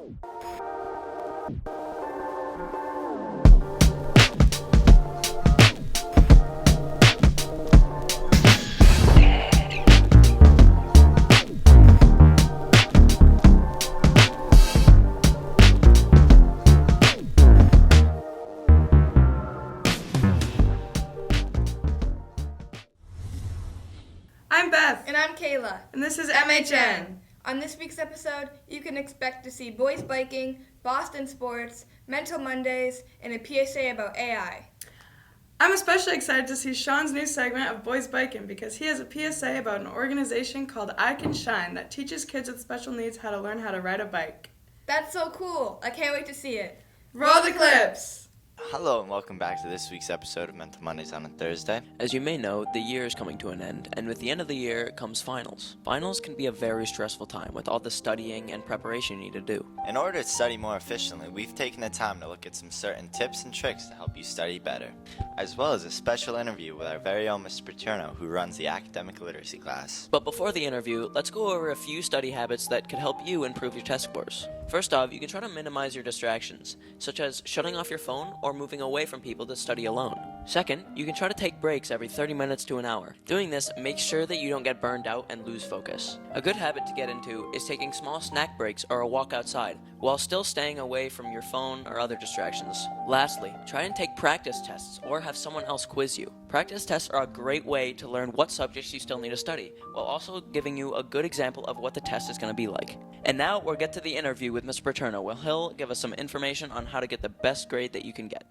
I'm Beth. And I'm Kayla. And this is MHN. On this week's episode, you can expect to see Boys Biking, Boston Sports, Mental Mondays, and a PSA about AI. I'm especially excited to see Sean's new segment of Boys Bikin because he has a PSA about an organization called iCan that teaches kids with special needs how to learn how to ride a bike. That's so cool. I can't wait to see it. Roll the clips! Hello and welcome back to this week's episode of Mental Mondays on a Thursday. As you may know, the year is coming to an end, and with the end of the year comes finals. Finals can be a very stressful time with all the studying and preparation you need to do. In order to study more efficiently, we've taken the time to look at some certain tips and tricks to help you study better, as well as a special interview with our very own Mr. Paterno, who runs the academic literacy class. But before the interview, let's go over a few study habits that could help you improve your test scores. First off, you can try to minimize your distractions, such as shutting off your phone or moving away from people to study alone. Second, you can try to take breaks every 30 minutes to an hour. Doing this makes sure that you don't get burned out and lose focus. A good habit to get into is taking small snack breaks or a walk outside, while still staying away from your phone or other distractions. Lastly, try and take practice tests or have someone else quiz you. Practice tests are a great way to learn what subjects you still need to study, while also giving you a good example of what the test is going to be like. And now we'll get to the interview with Mr. Paterno, where he'll give us some information on how to get the best grade that you can get.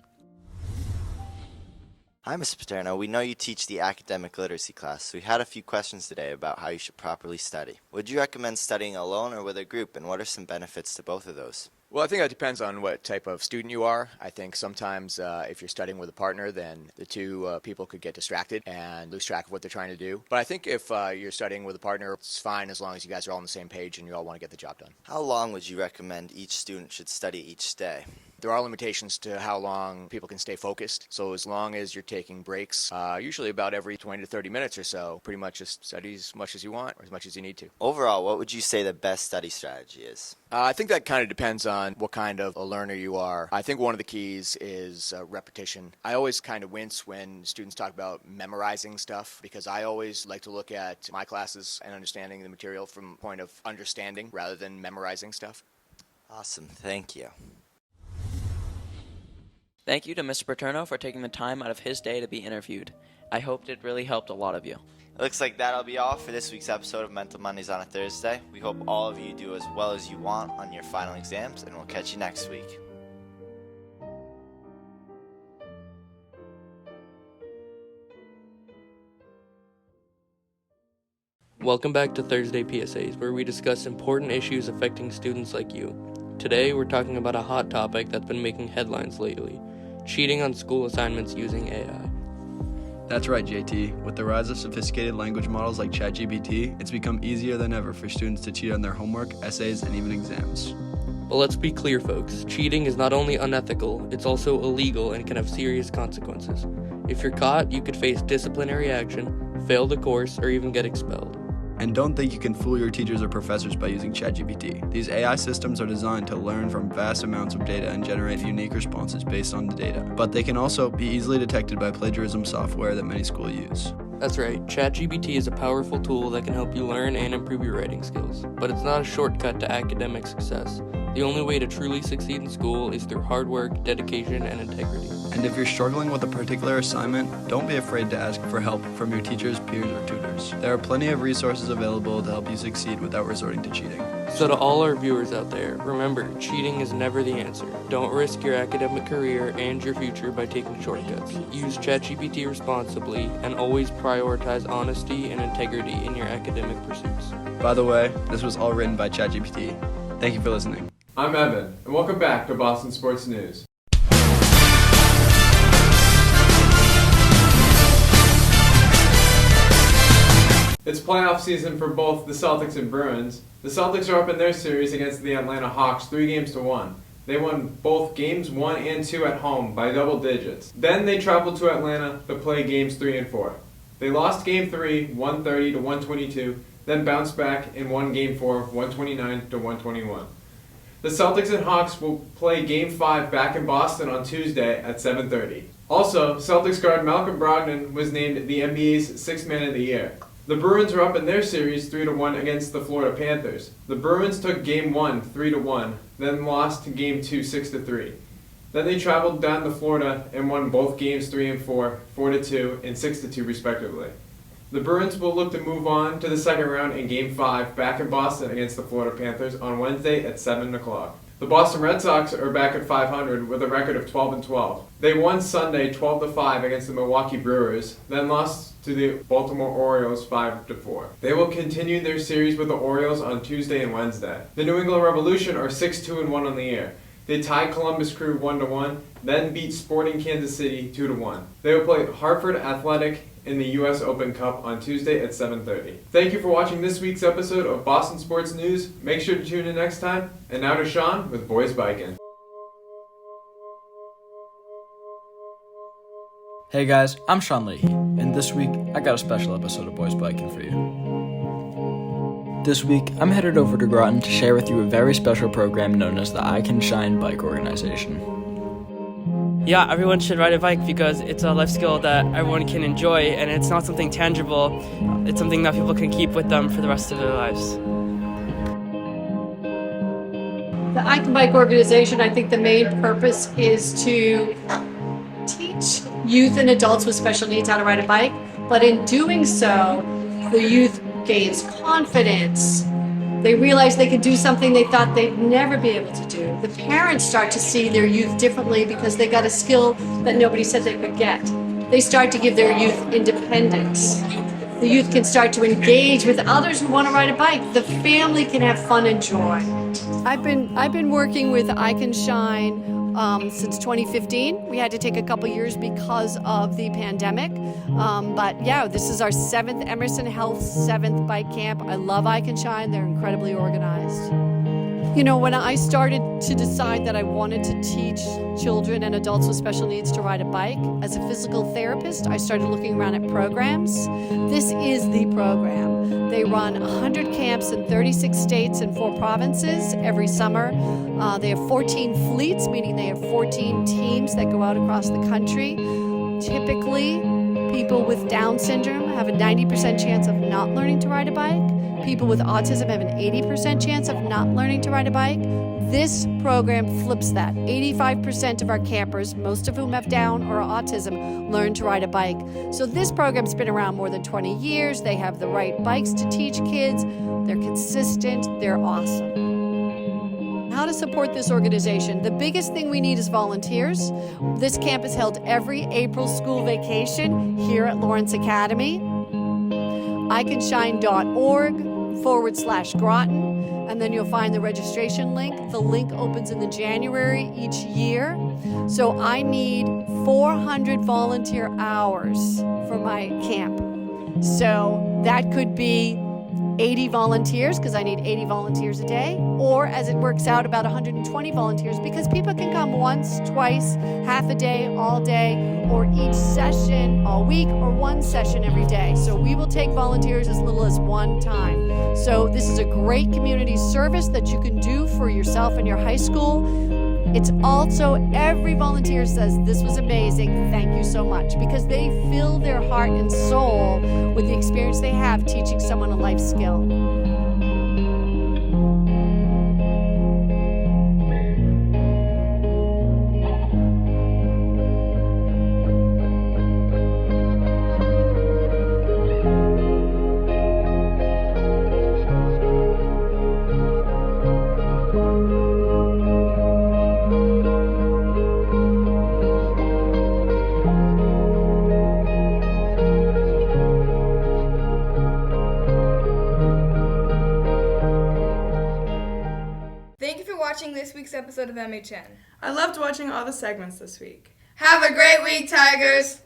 Hi, Mr. Paterno. We know you teach the academic literacy class, so we had a few questions today about how you should properly study. Would you recommend studying alone or with a group, and what are some benefits to both of those? Well, I think that depends on what type of student you are. I think sometimes if you're studying with a partner, then the two people could get distracted and lose track of what they're trying to do. But I think if you're studying with a partner, it's fine as long as you guys are all on the same page and you all want to get the job done. How long would you recommend each student should study each day? There are limitations to how long people can stay focused. So as long as you're taking breaks, usually about every 20 to 30 minutes or so, pretty much just study as much as you want or as much as you need to. Overall, what would you say the best study strategy is? I think that kind of depends on what kind of a learner you are. I think one of the keys is repetition. I always kind of wince when students talk about memorizing stuff because I always like to look at my classes and understanding the material from a point of understanding rather than memorizing stuff. Awesome. Thank you. Thank you to Mr. Paterno for taking the time out of his day to be interviewed. I hope it really helped a lot of you. It looks like that'll be all for this week's episode of Mental Mondays on a Thursday. We hope all of you do as well as you want on your final exams, and we'll catch you next week. Welcome back to Thursday PSAs, where we discuss important issues affecting students like you. Today, we're talking about a hot topic that's been making headlines lately: cheating on school assignments using AI. That's right, JT. With the rise of sophisticated language models like ChatGPT, it's become easier than ever for students to cheat on their homework, essays, and even exams. But let's be clear, folks. Cheating is not only unethical, it's also illegal and can have serious consequences. If you're caught, you could face disciplinary action, fail the course, or even get expelled. And don't think you can fool your teachers or professors by using ChatGPT. These AI systems are designed to learn from vast amounts of data and generate unique responses based on the data. But they can also be easily detected by plagiarism software that many schools use. That's right, ChatGPT is a powerful tool that can help you learn and improve your writing skills. But it's not a shortcut to academic success. The only way to truly succeed in school is through hard work, dedication, and integrity. And if you're struggling with a particular assignment, don't be afraid to ask for help from your teachers, peers, or tutors. There are plenty of resources available to help you succeed without resorting to cheating. So to all our viewers out there, remember, cheating is never the answer. Don't risk your academic career and your future by taking shortcuts. Use ChatGPT responsibly and always prioritize honesty and integrity in your academic pursuits. By the way, this was all written by ChatGPT. Thank you for listening. I'm Evan, and welcome back to Boston Sports News. It's playoff season for both the Celtics and Bruins. The Celtics are up in their series against the Atlanta Hawks 3-1. They won both games 1 and 2 at home by double digits. Then they traveled to Atlanta to play games 3 and 4. They lost game 3, 130 to 122, then bounced back and won game 4, 129 to 121. The Celtics and Hawks will play Game 5 back in Boston on Tuesday at 7:30. Also, Celtics guard Malcolm Brogdon was named the NBA's Sixth Man of the Year. The Bruins were up in their series 3-1 against the Florida Panthers. The Bruins took Game 1 3-1, then lost to Game 2 6-3. Then they traveled down to Florida and won both games 3 and 4, 4-2 and 6-2 respectively. The Bruins will look to move on to the second round in Game 5 back in Boston against the Florida Panthers on Wednesday at 7 o'clock. The Boston Red Sox are back at 500 with a record of 12-12. They won Sunday 12-5 against the Milwaukee Brewers, then lost to the Baltimore Orioles 5-4. They will continue their series with the Orioles on Tuesday and Wednesday. The New England Revolution are 6-2-1 on the year. They tied Columbus Crew 1-1, then beat Sporting Kansas City 2-1. They will play Hartford Athletic in the U.S. Open Cup on Tuesday at 7:30. Thank you for watching this week's episode of Boston Sports News. Make sure to tune in next time. And now to Sean with Boys Bikin. Hey guys, I'm Sean Leahy, and this week I got a special episode of Boys Bikin for you. This week, I'm headed over to Groton to share with you a very special program known as the iCan Shine Bike Organization. Yeah, everyone should ride a bike because it's a life skill that everyone can enjoy, and it's not something tangible. It's something that people can keep with them for the rest of their lives. The iCan Bike Organization, I think the main purpose is to teach youth and adults with special needs how to ride a bike, but in doing so, the youth gains confidence. They realize they can do something they thought they'd never be able to do. The parents start to see their youth differently because they got a skill that nobody said they could get. They start to give their youth independence. The youth can start to engage with others who want to ride a bike. The family can have fun and joy. I've been working with iCan Shine since 2015. We had to take a couple years because of the pandemic. But yeah, this is our 7th Emerson Health 7th bike camp. I love iCan Shine. They're incredibly organized. You know, when I started to decide that I wanted to teach children and adults with special needs to ride a bike, as a physical therapist, I started looking around at programs. This is the program. They run 100 camps in 36 states and 4 provinces every summer. They have 14 fleets, meaning they have 14 teams that go out across the country. Typically, people with Down syndrome have a 90% chance of not learning to ride a bike. People with autism have an 80% chance of not learning to ride a bike. This program flips that. 85% of our campers, most of whom have Down or autism, learn to ride a bike. So this program's been around more than 20 years. They have the right bikes to teach kids. They're consistent. They're awesome. How to support this organization? The biggest thing we need is volunteers. This camp is held every April school vacation here at Lawrence Academy. icanshine.org/Groton, and then you'll find the registration link. The link opens in the January each year. So I need 400 volunteer hours for my camp. So that could be 80 volunteers, because I need 80 volunteers a day, or as it works out, about 120 volunteers, because people can come once, twice, half a day, all day, or each session all week, or one session every day. So we will take volunteers as little as one time. So this is a great community service that you can do for yourself and your high school. It's also, every volunteer says, this was amazing, thank you so much, because they fill their heart and soul with the experience they have teaching someone a life skill. Thank you for watching this week's episode of MHN. I loved watching all the segments this week. Have a great week, Tigers!